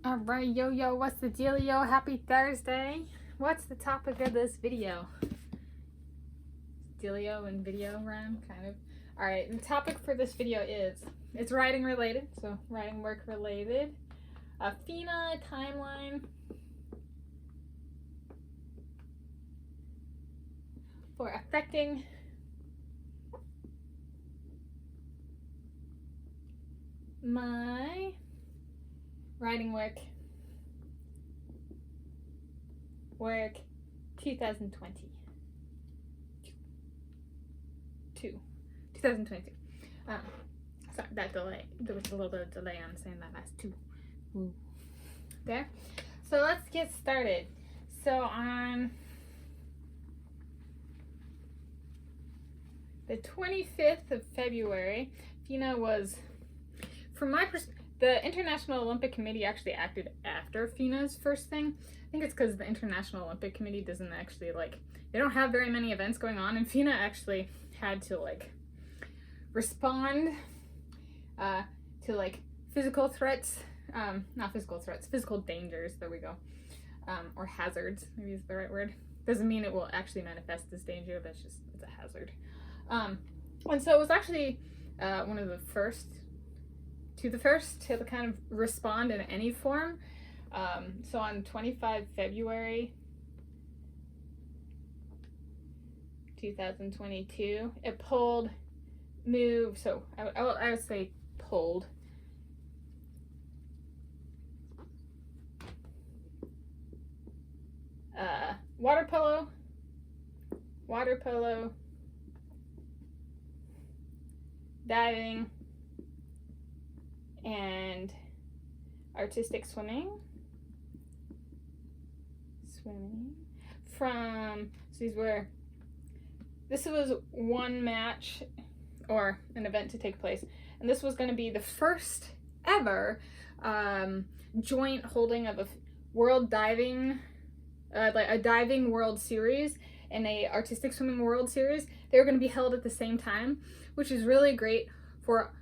Alright, yo, what's the dealio? Happy Thursday. What's the topic of this video? Dealio and video rhyme, kind of. Alright, the topic for this video is, it's writing related, so writing work related. A FINA timeline for affecting my writing work 2020. 2022. Sorry, that delay. There was a little bit of delay on saying that last two. Woo. There. So let's get started. So on the 25th of February, FINA was, from my perspective, the International Olympic Committee actually acted after FINA's first thing. I think it's because the International Olympic Committee doesn't actually, they don't have very many events going on, and FINA actually had to, respond to, physical threats, not physical threats, physical dangers, there we go, or hazards, maybe is the right word. Doesn't mean it will actually manifest as danger, but it's a hazard. And so it was actually one of the first to kind of respond in any form. So on 25 February 2022, it moved, so I would say pulled water polo, diving, and artistic swimming from, so this was one match or an event to take place, and this was going to be the first ever joint holding of a world diving, a diving world series and a artistic swimming world series. They were going to be held at the same time, which is really great for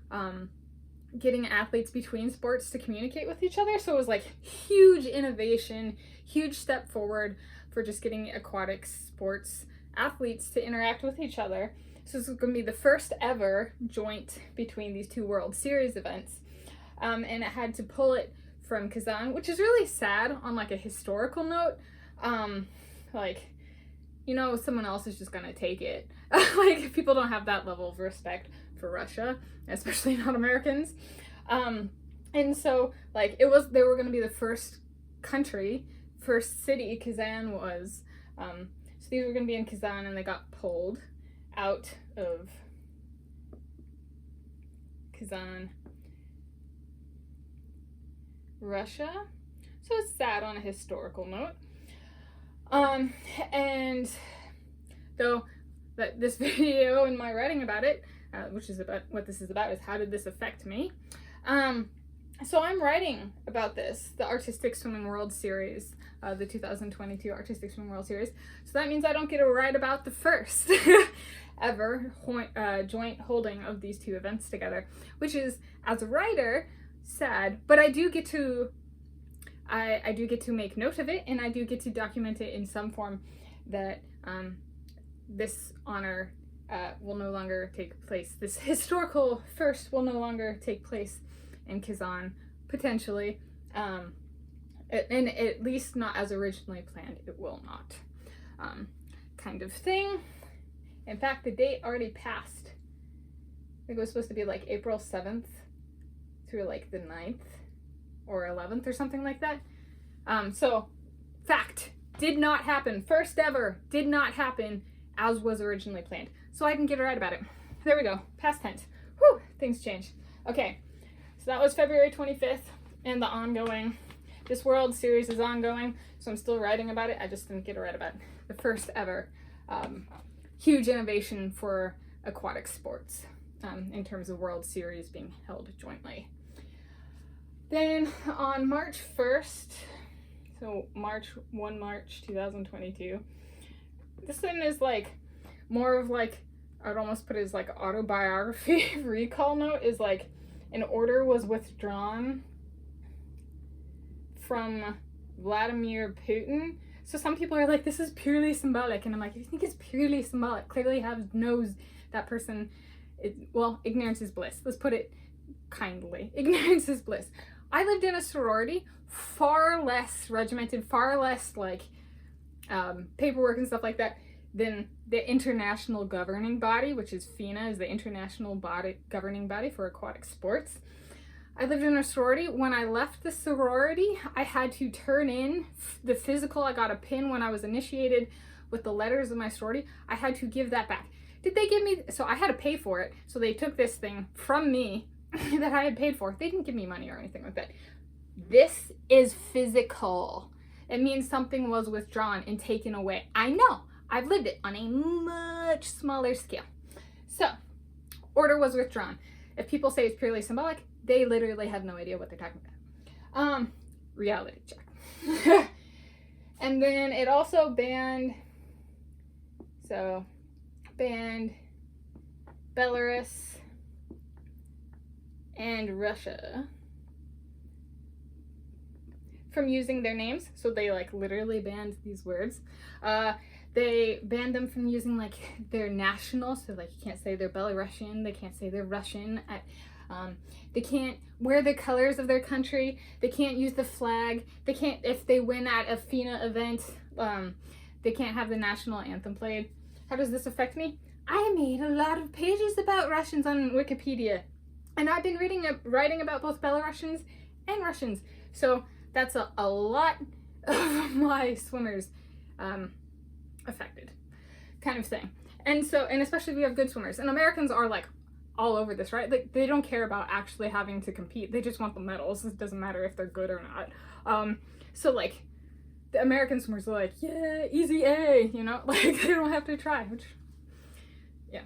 getting athletes between sports to communicate with each other. So it was huge innovation, huge step forward for just getting aquatic sports athletes to interact with each other. So this is going to be the first ever joint between these two World Series events. And it had to pull it from Kazan, which is really sad on a historical note. Someone else is just going to take it. People don't have that level of respect for Russia, especially not Americans. And so they were going to be the first city Kazan was. So these were going to be in Kazan, and they got pulled out of Kazan, Russia. So it's sad on a historical note. And though that this video and my writing about it, which is about what this is about, is how did this affect me? So I'm writing about this, the Artistic Swimming World Series, the 2022 Artistic Swimming World Series. So that means I don't get to write about the first ever joint holding of these two events together, which is, as a writer, sad, but I do get to make note of it, and I do get to document it in some form that this honor will no longer take place. This historical first will no longer take place in Kazan, potentially, and at least not as originally planned. It will not, kind of thing. In fact, the date already passed. I think it was supposed to be April 7th through the 9th or 11th or something like that. So fact, did not happen. First ever, did not happen as was originally planned. So I can get to write about it. There we go, past tense. Whew, things change. Okay, so that was February 25th, and this World Series is ongoing, so I'm still writing about it. I just didn't get to write about the first ever huge innovation for aquatic sports in terms of World Series being held jointly. Then on March 1st, so March 2022, this one is more of I'd almost put it as autobiography recall note, is an order was withdrawn from Vladimir Putin. So some people are like, this is purely symbolic. And I'm like, if you think it's purely symbolic, clearly knows that person, well, ignorance is bliss. Let's put it kindly. Ignorance is bliss. I lived in a sorority, far less regimented, far less like paperwork and stuff like that than the international governing body, which is FINA, is the international governing body for aquatic sports. I lived in a sorority. When I left the sorority, I had to turn in the physical. I got a pin when I was initiated with the letters of my sorority. I had to give that back. Did they give me, so I had to pay for it. So they took this thing from me that I had paid for. They didn't give me money or anything like that. This is physical. It means something was withdrawn and taken away. I know, I've lived it on a much smaller scale. So, order was withdrawn. If people say it's purely symbolic, they literally have no idea what they're talking about. Reality check. And then it also banned Belarus and Russia from using their names. So they like literally banned these words. They banned them from using like their national, so like you can't say they're Belarusian, they can't say they're Russian. They can't wear the colors of their country. They can't use the flag. They can't, if they win at a FINA event, they can't have the national anthem played. How does this affect me? I made a lot of pages about Russians on Wikipedia, and I've been writing about both Belarusians and Russians. So that's a lot of my swimmers affected, kind of thing. And so, and especially if we have good swimmers, and Americans are like all over this, right? Like they don't care about actually having to compete. They just want the medals. It doesn't matter if they're good or not. So like the American swimmers are like, yeah, easy A, you know, like they don't have to try, which, yeah.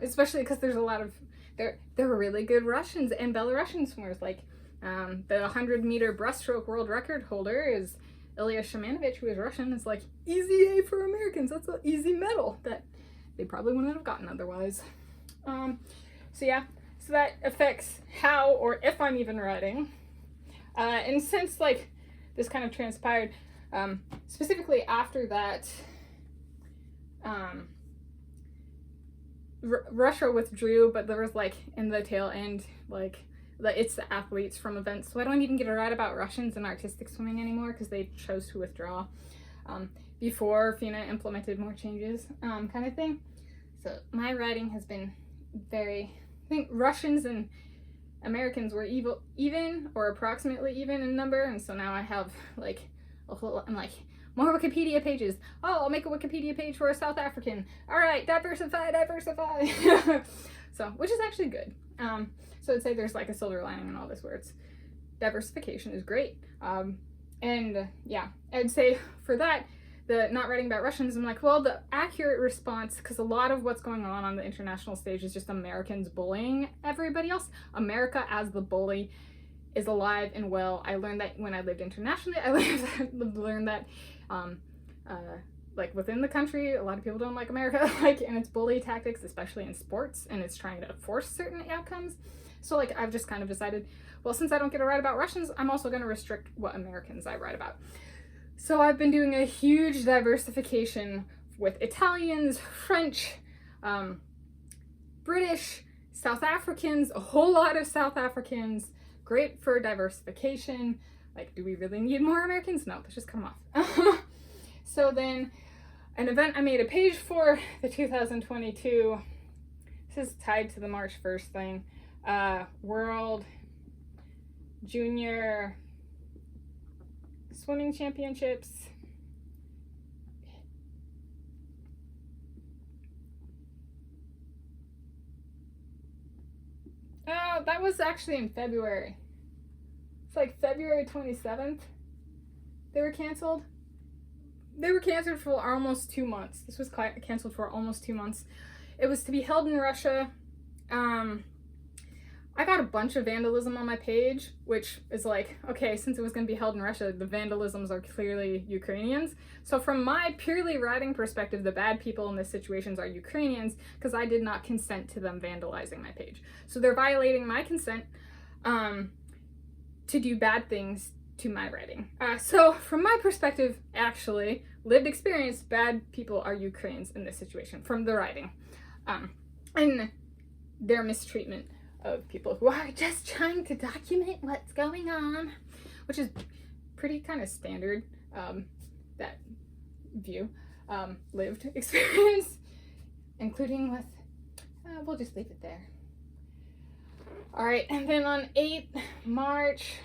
Especially because there's a lot of, there were really good Russians and Belarusian swimmers. Like the 100-meter breaststroke world record holder is Ilya Shamanovich, who is Russian. It's like easy A for Americans. That's an easy medal that they probably wouldn't have gotten otherwise. So yeah, so that affects how or if I'm even writing. And since like this kind of transpired, specifically after that, Russia withdrew, but there was like in the tail end, like it's the athletes from events. So I don't even get to write about Russians in artistic swimming anymore because they chose to withdraw before FINA implemented more changes, kind of thing. So my writing has been very, I think Russians and Americans were even or approximately even in number, and so now I have like a whole, I'm like, more Wikipedia pages. Oh, I'll make a Wikipedia page for a South African. All right, diversify. So, which is actually good. So I'd say there's like a silver lining in all this where it's diversification is great. And yeah, I'd say for that, the not writing about Russians, I'm like, well, the accurate response, because a lot of what's going on the international stage is just Americans bullying everybody else. America as the bully is alive and well. I learned that when I lived internationally. I learned that like within the country, a lot of people don't like America, like, and its bully tactics, especially in sports, and it's trying to force certain outcomes. So like I've just kind of decided, well, since I don't get to write about Russians, I'm also going to restrict what Americans I write about. So I've been doing a huge diversification with Italians, French, British, South Africans, a whole lot of South Africans. Great for diversification. Like, do we really need more Americans? No, let's just cut them off. So then an event I made a page for, the 2022, this is tied to the March 1st thing, World Junior Swimming Championships. Oh, that was actually in February. It's like February 27th. They were canceled. They were canceled for almost 2 months. This was canceled for almost 2 months. It was to be held in Russia. I got a bunch of vandalism on my page, which is like, okay, since it was going to be held in Russia, the vandalisms are clearly Ukrainians. So from my purely writing perspective, the bad people in this situations are Ukrainians, because I did not consent to them vandalizing my page. So they're violating my consent to to do bad things to my writing. So from my perspective, actually, lived experience, bad people are Ukrainians in this situation from the writing. And their mistreatment of people who are just trying to document what's going on, which is pretty kind of standard, that view, lived experience, including with, we'll just leave it there. All right, and then on 8 March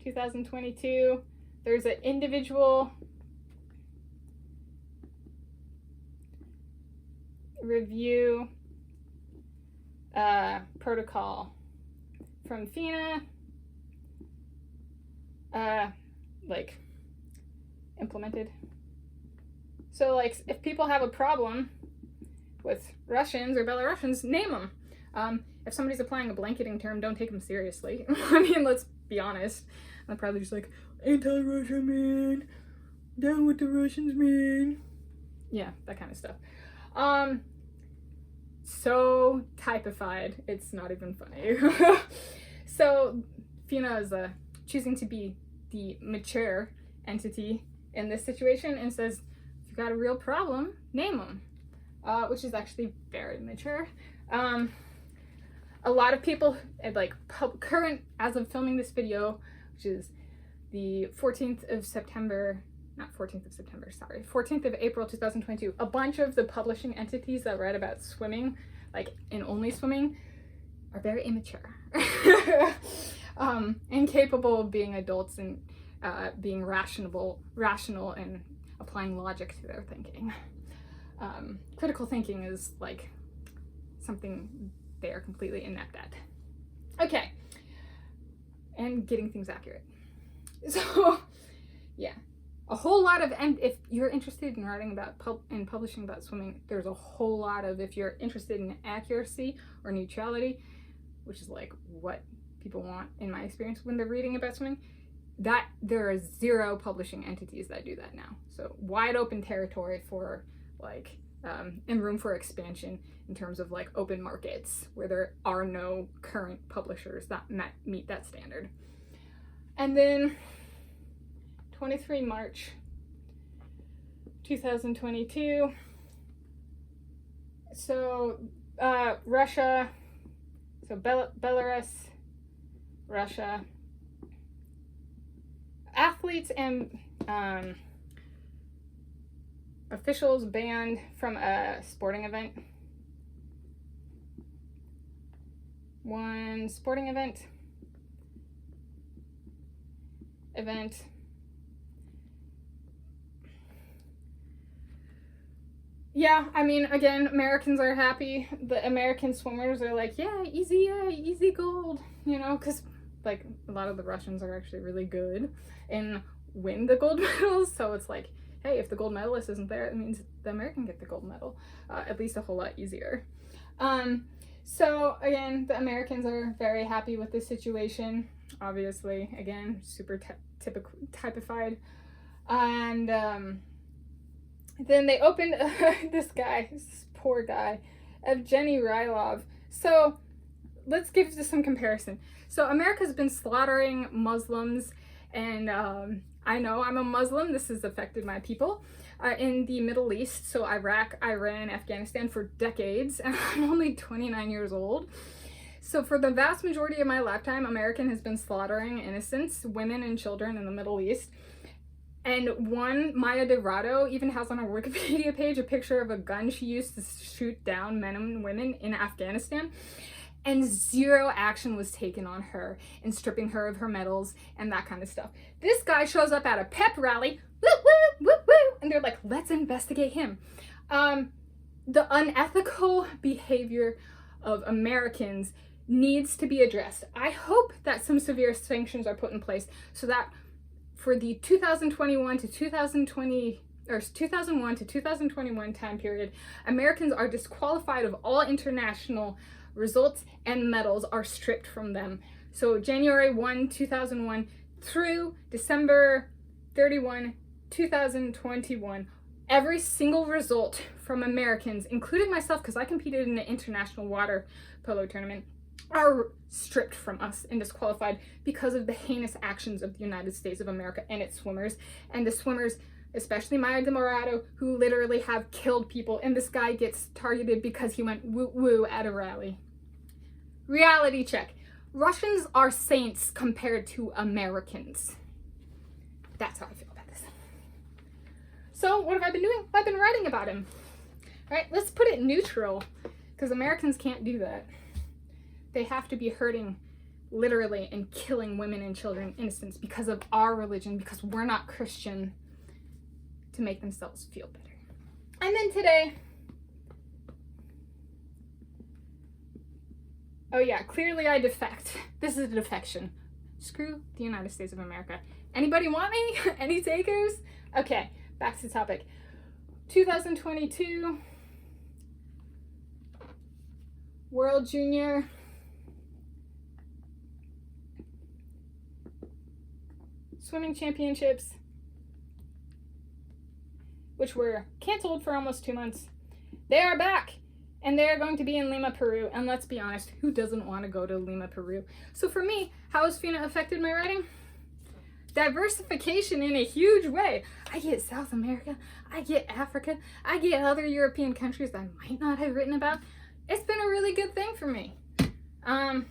2022, there's an individual review protocol from FINA, like implemented. So like if people have a problem with Russians or Belarusians, name them. If somebody's applying a blanketing term, don't take them seriously. I mean, let's be honest. I'm probably just like, anti-Russia man, down with the Russians man. Yeah, that kind of stuff. So typified, it's not even funny. So FINA is choosing to be the mature entity in this situation and says, if you've got a real problem, name them, which is actually very mature. A lot of people, like current, as of filming this video, which is the 14th of September, not 14th of September, sorry, 14th of April 2022, a bunch of the publishing entities that write about swimming, like and only swimming, are very immature. Incapable of being adults and being rational and applying logic to their thinking. Critical thinking is like something they are completely inept at. Okay, and getting things accurate. So yeah, a whole lot of, and if you're interested in writing about and publishing about swimming, there's a whole lot of, if you're interested in accuracy or neutrality, which is like what people want in my experience when they're reading about swimming, that there are 0 publishing entities that do that now. So wide open territory for like, and room for expansion in terms of like open markets where there are no current publishers that meet that standard. And then 23 March 2022. So Russia, so Belarus, Russia, athletes and officials banned from a sporting event. One sporting event. Yeah, I mean, again, Americans are happy. The American swimmers are like, yeah, easy gold, you know, because like a lot of the Russians are actually really good and win the gold medals. So it's like, hey, if the gold medalist isn't there, it means the American get the gold medal, at least a whole lot easier. So again, the Americans are very happy with this situation. Obviously, again, super typified. And then they opened this poor guy, Evgeny Rylov. So let's give this some comparison. So America's been slaughtering Muslims, and I know I'm a Muslim. This has affected my people in the Middle East. So Iraq, Iran, Afghanistan for decades, and I'm only 29 years old. So for the vast majority of my lifetime, American has been slaughtering innocents, women and children in the Middle East. And one, Maya Dorado, even has on her Wikipedia page a picture of a gun she used to shoot down men and women in Afghanistan. And 0 action was taken on her in stripping her of her medals and that kind of stuff. This guy shows up at a pep rally, woo, woo, woo, woo, and they're like, let's investigate him. The unethical behavior of Americans needs to be addressed. I hope that some severe sanctions are put in place so that for the 2021 to 2020 or 2001 to 2021 time period, Americans are disqualified of all international results and medals are stripped from them. So January 1, 2001 through December 31, 2021, every single result from Americans, including myself, because I competed in an international water polo tournament, are stripped from us and disqualified because of the heinous actions of the United States of America and its swimmers. And the swimmers, especially Maya de Morado, who literally have killed people. And this guy gets targeted because he went woo-woo at a rally. Reality check. Russians are saints compared to Americans. That's how I feel about this. So what have I been doing? I've been writing about him. All right, let's put it neutral, because Americans can't do that. They have to be hurting literally and killing women and children, innocents, because of our religion, because we're not Christian, to make themselves feel better. And then today, oh yeah, clearly I defect. This is a defection. Screw the United States of America. Anybody want me? Any takers? Okay, back to the topic. 2022 World Junior Swimming Championships, which were canceled for almost 2 months. They are back, and they are going to be in Lima, Peru. And let's be honest, who doesn't want to go to Lima, Peru? So for me, how has FINA affected my writing? Diversification in a huge way. I get South America, I get Africa, I get other European countries that I might not have written about. It's been a really good thing for me. And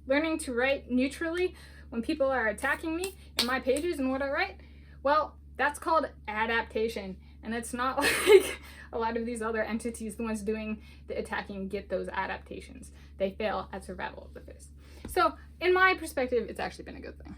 learning to write neutrally when people are attacking me in my pages and what I write, well, that's called adaptation. And it's not like a lot of these other entities, the ones doing the attacking, get those adaptations. They fail at survival of the fittest. So in my perspective, it's actually been a good thing.